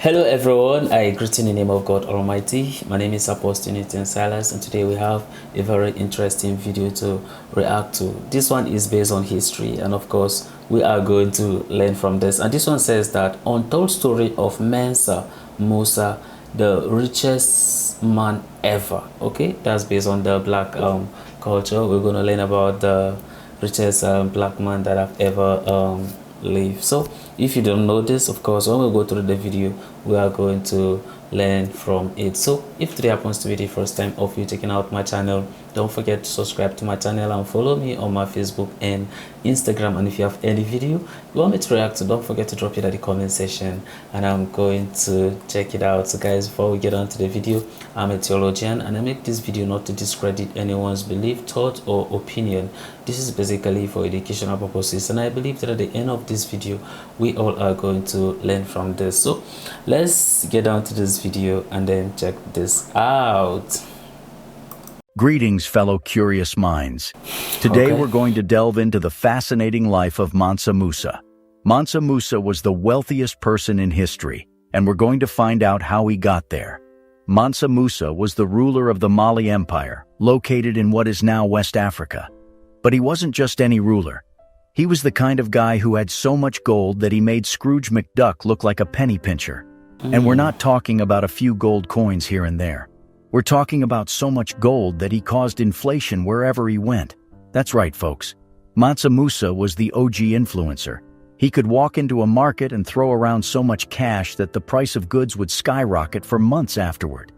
Hello everyone, I greet in the name of God Almighty. My name is Apostle Nathan Silas, and today we have a very interesting video to react to. This one is based on history, and of course we are going to learn from this. And this one says that Untold Story of Mensa Musa, the richest man ever. Okay, that's based on the black culture. We're going to learn about the richest black man that have ever lived. So if you don't know this, of course, when we go through the video, we are going to learn from it. So if today happens to be the first time of you checking out my channel, don't forget to subscribe to my channel and follow me on my Facebook and Instagram. And if you have any video you want me to react to, don't forget to drop it at the comment section and I'm going to check it out. So guys, before we get on to the video, I'm a theologian and I make this video not to discredit anyone's belief, thought or opinion. This is basically for educational purposes, and I believe that at the end of this video we all are going to learn from this. So let's get down to this video and then check this out. Greetings, fellow curious minds. Today we're going to delve into the fascinating life of Mansa Musa. Mansa Musa was the wealthiest person in history, and we're going to find out how he got there. Mansa Musa was the ruler of the Mali Empire, located in what is now West Africa. But he wasn't just any ruler. He was the kind of guy who had so much gold that he made Scrooge McDuck look like a penny pincher. And we're not talking about a few gold coins here and there. We're talking about so much gold that he caused inflation wherever he went. That's right, folks. Mansa Musa was the OG influencer. He could walk into a market and throw around so much cash that the price of goods would skyrocket for months afterward.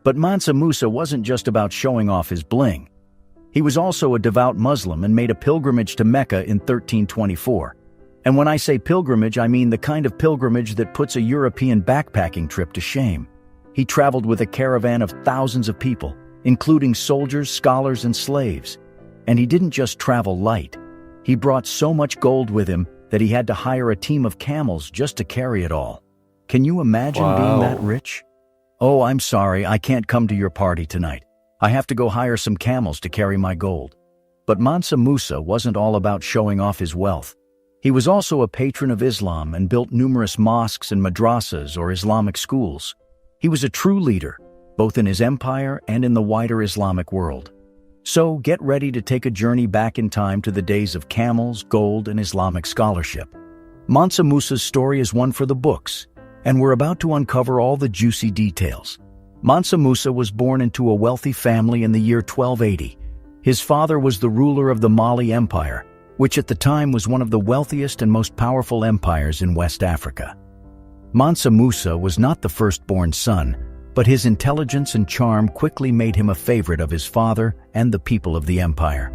But Mansa Musa wasn't just about showing off his bling. He was also a devout Muslim and made a pilgrimage to Mecca in 1324. And when I say pilgrimage, I mean the kind of pilgrimage that puts a European backpacking trip to shame. He traveled with a caravan of thousands of people, including soldiers, scholars, and slaves. And he didn't just travel light. He brought so much gold with him that he had to hire a team of camels just to carry it all. Can you imagine being that rich? Oh, I'm sorry, I can't come to your party tonight. I have to go hire some camels to carry my gold. But Mansa Musa wasn't all about showing off his wealth. He was also a patron of Islam and built numerous mosques and madrasas or Islamic schools. He was a true leader, both in his empire and in the wider Islamic world. So get ready to take a journey back in time to the days of camels, gold, and Islamic scholarship. Mansa Musa's story is one for the books, and we're about to uncover all the juicy details. Mansa Musa was born into a wealthy family in the year 1280. His father was the ruler of the Mali Empire, which at the time was one of the wealthiest and most powerful empires in West Africa. Mansa Musa was not the firstborn son, but his intelligence and charm quickly made him a favorite of his father and the people of the empire.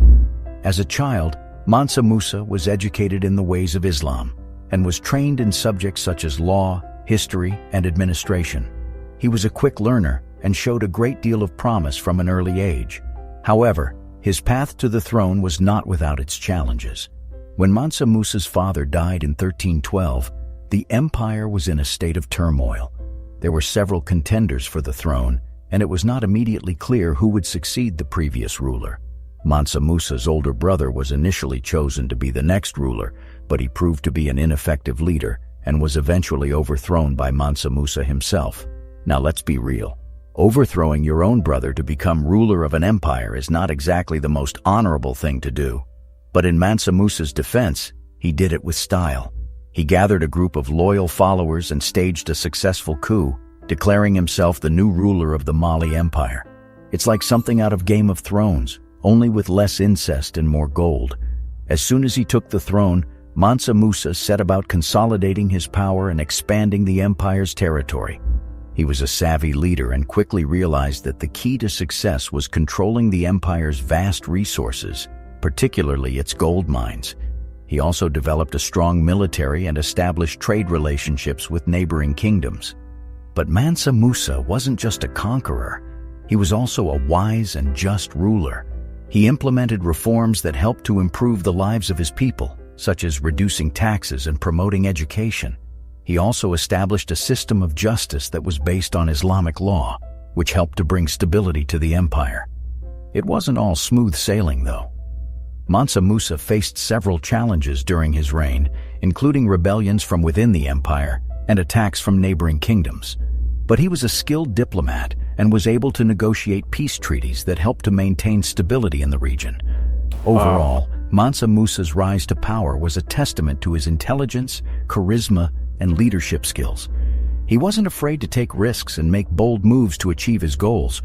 As a child, Mansa Musa was educated in the ways of Islam and was trained in subjects such as law, history, and administration. He was a quick learner and showed a great deal of promise from an early age. However, his path to the throne was not without its challenges. When Mansa Musa's father died in 1312, the empire was in a state of turmoil. There were several contenders for the throne, and it was not immediately clear who would succeed the previous ruler. Mansa Musa's older brother was initially chosen to be the next ruler, but he proved to be an ineffective leader and was eventually overthrown by Mansa Musa himself. Now let's be real. Overthrowing your own brother to become ruler of an empire is not exactly the most honorable thing to do. But in Mansa Musa's defense, he did it with style. He gathered a group of loyal followers and staged a successful coup, declaring himself the new ruler of the Mali Empire. It's like something out of Game of Thrones, only with less incest and more gold. As soon as he took the throne, Mansa Musa set about consolidating his power and expanding the empire's territory. He was a savvy leader and quickly realized that the key to success was controlling the empire's vast resources, particularly its gold mines. He also developed a strong military and established trade relationships with neighboring kingdoms. But Mansa Musa wasn't just a conqueror. He was also a wise and just ruler. He implemented reforms that helped to improve the lives of his people, such as reducing taxes and promoting education. He also established a system of justice that was based on Islamic law, which helped to bring stability to the empire. It wasn't all smooth sailing, though. Mansa Musa faced several challenges during his reign, including rebellions from within the empire and attacks from neighboring kingdoms. But he was a skilled diplomat and was able to negotiate peace treaties that helped to maintain stability in the region. Overall, Mansa Musa's rise to power was a testament to his intelligence, charisma, and leadership skills. He wasn't afraid to take risks and make bold moves to achieve his goals,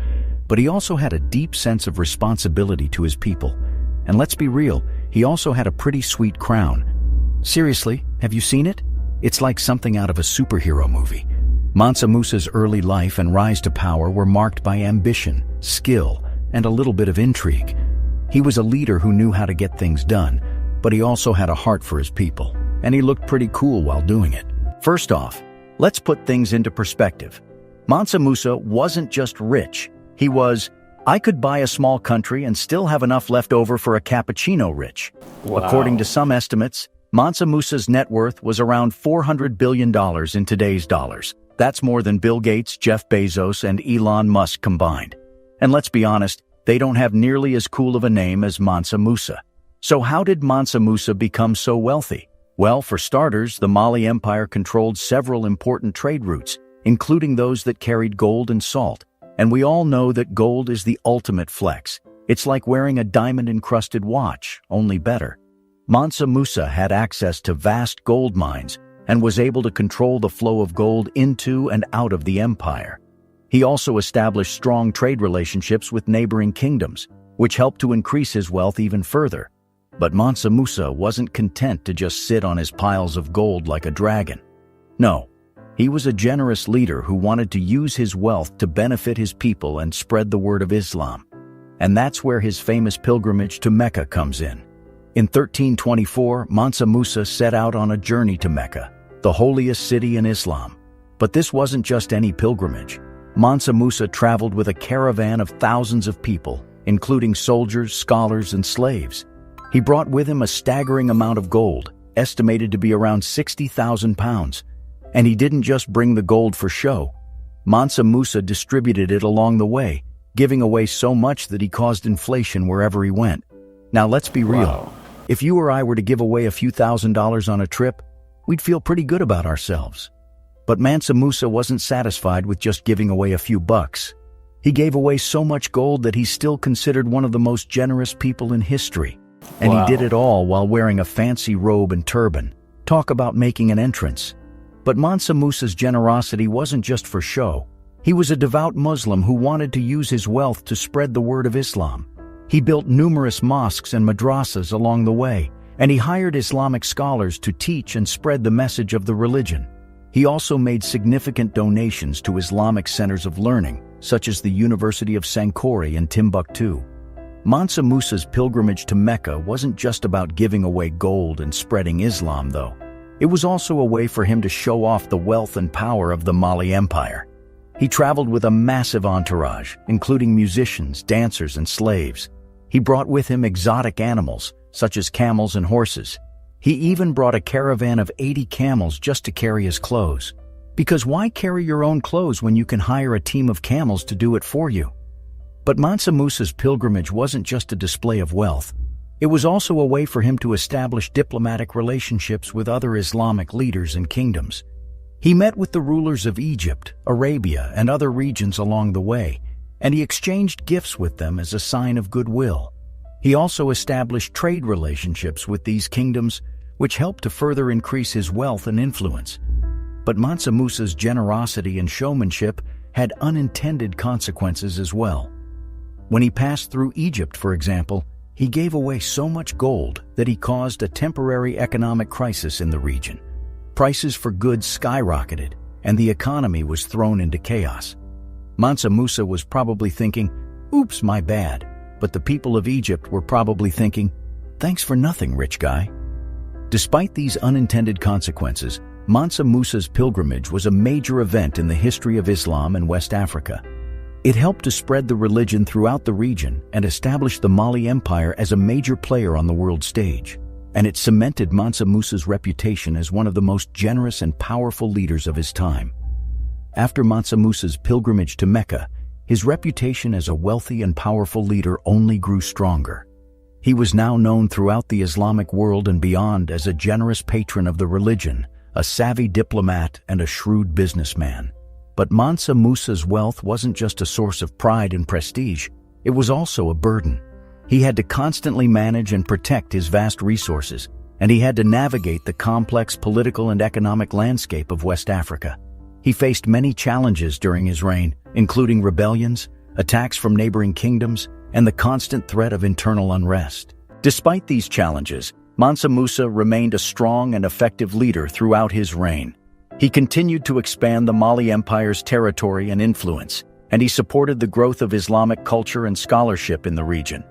but he also had a deep sense of responsibility to his people. And let's be real, he also had a pretty sweet crown. Seriously, have you seen it? It's like something out of a superhero movie. Mansa Musa's early life and rise to power were marked by ambition, skill, and a little bit of intrigue. He was a leader who knew how to get things done, but he also had a heart for his people, and he looked pretty cool while doing it. First off, let's put things into perspective. Mansa Musa wasn't just rich. He was, I could buy a small country and still have enough left over for a cappuccino rich. Wow. According to some estimates, Mansa Musa's net worth was around $400 billion in today's dollars. That's more than Bill Gates, Jeff Bezos, and Elon Musk combined. And let's be honest, they don't have nearly as cool of a name as Mansa Musa. So how did Mansa Musa become so wealthy? Well, for starters, the Mali Empire controlled several important trade routes, including those that carried gold and salt. And we all know that gold is the ultimate flex. It's like wearing a diamond-encrusted watch, only better. Mansa Musa had access to vast gold mines and was able to control the flow of gold into and out of the empire. He also established strong trade relationships with neighboring kingdoms, which helped to increase his wealth even further. But Mansa Musa wasn't content to just sit on his piles of gold like a dragon. No, he was a generous leader who wanted to use his wealth to benefit his people and spread the word of Islam. And that's where his famous pilgrimage to Mecca comes in. In 1324, Mansa Musa set out on a journey to Mecca, the holiest city in Islam. But this wasn't just any pilgrimage. Mansa Musa traveled with a caravan of thousands of people, including soldiers, scholars, and slaves. He brought with him a staggering amount of gold, estimated to be around 60,000 pounds. And he didn't just bring the gold for show. Mansa Musa distributed it along the way, giving away so much that he caused inflation wherever he went. Now let's be real. Wow. If you or I were to give away a few $1,000s on a trip, we'd feel pretty good about ourselves. But Mansa Musa wasn't satisfied with just giving away a few bucks. He gave away so much gold that he's still considered one of the most generous people in history. And Wow. he did it all while wearing a fancy robe and turban. Talk about making an entrance. But Mansa Musa's generosity wasn't just for show. He was a devout Muslim who wanted to use his wealth to spread the word of Islam. He built numerous mosques and madrasas along the way, and he hired Islamic scholars to teach and spread the message of the religion. He also made significant donations to Islamic centers of learning, such as the University of Sankore in Timbuktu. Mansa Musa's pilgrimage to Mecca wasn't just about giving away gold and spreading Islam, though. It was also a way for him to show off the wealth and power of the Mali Empire. He traveled with a massive entourage, including musicians, dancers, and slaves. He brought with him exotic animals, such as camels and horses. He even brought a caravan of 80 camels just to carry his clothes. Because why carry your own clothes when you can hire a team of camels to do it for you? But Mansa Musa's pilgrimage wasn't just a display of wealth. It was also a way for him to establish diplomatic relationships with other Islamic leaders and kingdoms. He met with the rulers of Egypt, Arabia, and other regions along the way, and he exchanged gifts with them as a sign of goodwill. He also established trade relationships with these kingdoms, which helped to further increase his wealth and influence. But Mansa Musa's generosity and showmanship had unintended consequences as well. When he passed through Egypt, for example, he gave away so much gold that he caused a temporary economic crisis in the region. Prices for goods skyrocketed, and the economy was thrown into chaos. Mansa Musa was probably thinking, "Oops, my bad," but the people of Egypt were probably thinking, "Thanks for nothing, rich guy." Despite these unintended consequences, Mansa Musa's pilgrimage was a major event in the history of Islam in West Africa. It helped to spread the religion throughout the region and establish the Mali Empire as a major player on the world stage. And it cemented Mansa Musa's reputation as one of the most generous and powerful leaders of his time. After Mansa Musa's pilgrimage to Mecca, his reputation as a wealthy and powerful leader only grew stronger. He was now known throughout the Islamic world and beyond as a generous patron of the religion, a savvy diplomat and a shrewd businessman. But Mansa Musa's wealth wasn't just a source of pride and prestige, it was also a burden. He had to constantly manage and protect his vast resources, and he had to navigate the complex political and economic landscape of West Africa. He faced many challenges during his reign, including rebellions, attacks from neighboring kingdoms, and the constant threat of internal unrest. Despite these challenges, Mansa Musa remained a strong and effective leader throughout his reign. He continued to expand the Mali Empire's territory and influence, and he supported the growth of Islamic culture and scholarship in the region.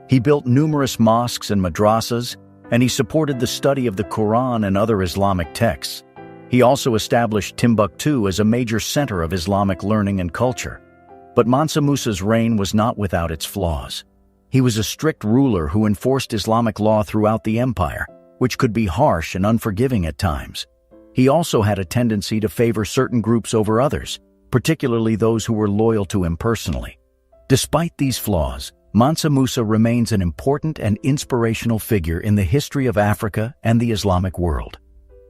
He built numerous mosques and madrasas, and he supported the study of the Quran and other Islamic texts. He also established Timbuktu as a major center of Islamic learning and culture. But Mansa Musa's reign was not without its flaws. He was a strict ruler who enforced Islamic law throughout the empire, which could be harsh and unforgiving at times. He also had a tendency to favor certain groups over others, particularly those who were loyal to him personally. Despite these flaws, Mansa Musa remains an important and inspirational figure in the history of Africa and the Islamic world.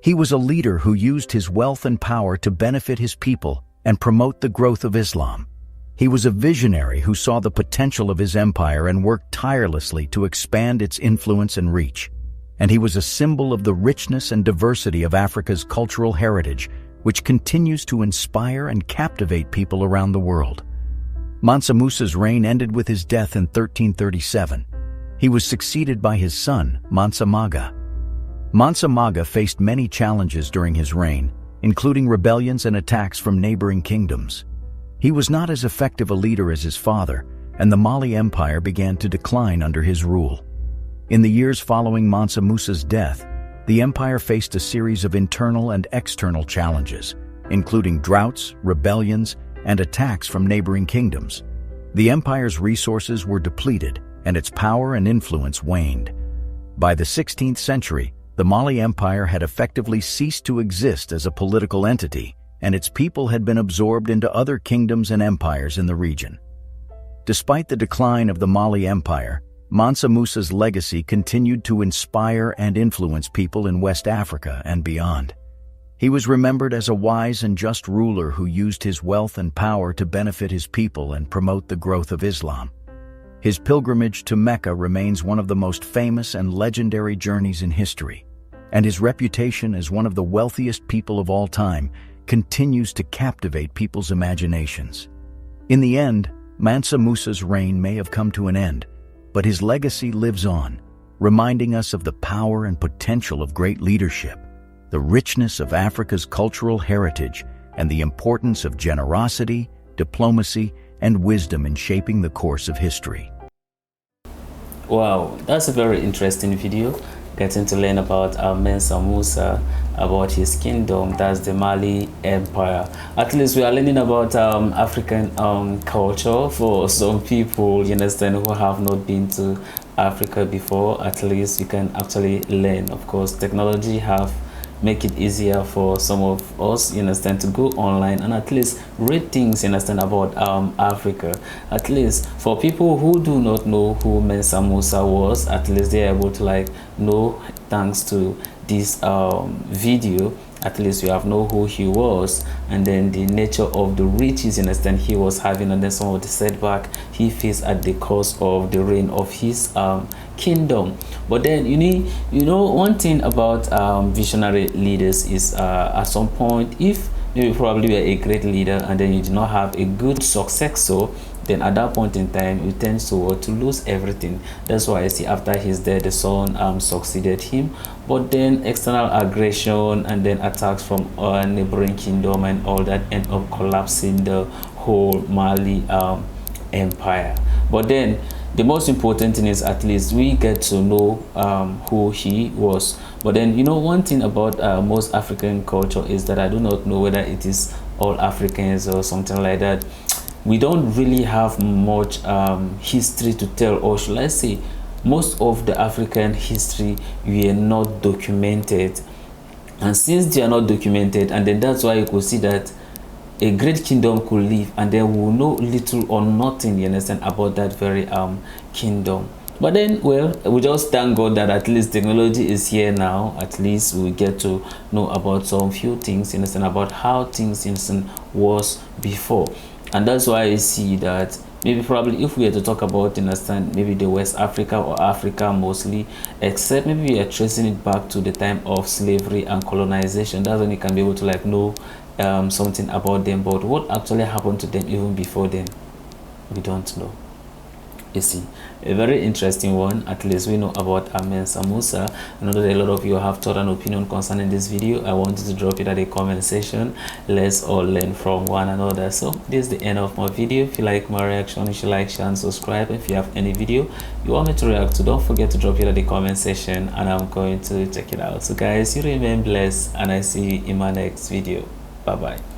He was a leader who used his wealth and power to benefit his people and promote the growth of Islam. He was a visionary who saw the potential of his empire and worked tirelessly to expand its influence and reach. And he was a symbol of the richness and diversity of Africa's cultural heritage, which continues to inspire and captivate people around the world. Mansa Musa's reign ended with his death in 1337. He was succeeded by his son, Mansa Musa. Mansa Musa faced many challenges during his reign, including rebellions and attacks from neighboring kingdoms. He was not as effective a leader as his father, and the Mali Empire began to decline under his rule. In the years following Mansa Musa's death, the empire faced a series of internal and external challenges, including droughts, rebellions, and attacks from neighboring kingdoms. The empire's resources were depleted, and its power and influence waned. By the 16th century, the Mali Empire had effectively ceased to exist as a political entity, and its people had been absorbed into other kingdoms and empires in the region. Despite the decline of the Mali Empire, Mansa Musa's legacy continued to inspire and influence people in West Africa and beyond. He was remembered as a wise and just ruler who used his wealth and power to benefit his people and promote the growth of Islam. His pilgrimage to Mecca remains one of the most famous and legendary journeys in history, and his reputation as one of the wealthiest people of all time continues to captivate people's imaginations. In the end, Mansa Musa's reign may have come to an end, but his legacy lives on, reminding us of the power and potential of great leadership, the richness of Africa's cultural heritage, and the importance of generosity, diplomacy, and wisdom in shaping the course of history. Wow, that's a very interesting video, getting to learn about Mensa Musa, about his kingdom, that's the Mali Empire. At least we are learning about African culture for some people, you understand, who have not been to Africa before. At least you can actually learn. Of course, technology have make it easier for some of us, you understand, to go online and at least read things, you understand, about Africa. At least for people who do not know who Mensa Musa was, at least they're able to like know, thanks to this video. At least we have know who he was, and then the nature of the riches, you understand, he was having, and then some of the setback he faced at the course of the reign of his kingdom. But then you know one thing about visionary leaders is at some point, if maybe probably you are a great leader and then you do not have a good successor, then at that point in time you tend to lose everything. That's why I see after his death the son succeeded him, but then external aggression and then attacks from a neighboring kingdom and all that end up collapsing the whole Mali empire. But then the most important thing is at least we get to know who he was. But then you know one thing about most African culture is that I do not know whether it is all Africans or something like that. We don't really have much history to tell, or should I say most of the African history we are not documented. And since they are not documented, and then that's why you could see that a great kingdom could live and then we will know little or nothing, you understand, about that very kingdom. But then, well, we just thank God that at least technology is here now. At least we get to know about some few things, understand about how things was before. And that's why I see that maybe probably if we were to talk about, understand, maybe the West Africa or Africa mostly, except maybe we are tracing it back to the time of slavery and colonization, that's when you can be able to like know something about them. But what actually happened to them even before then, we don't know. You see, a very interesting one. At least we know about Mensa Musa. I know that a lot of you have thought and opinion concerning this video. I wanted to drop it at the comment section. Let's all learn from one another. So this is the end of my video. If you like my reaction, you should like, share, and subscribe. If you have any video you want me to react to, don't forget to drop it at the comment section, and I'm going to check it out. So guys, you remain blessed, and I see you in my next video. Bye bye.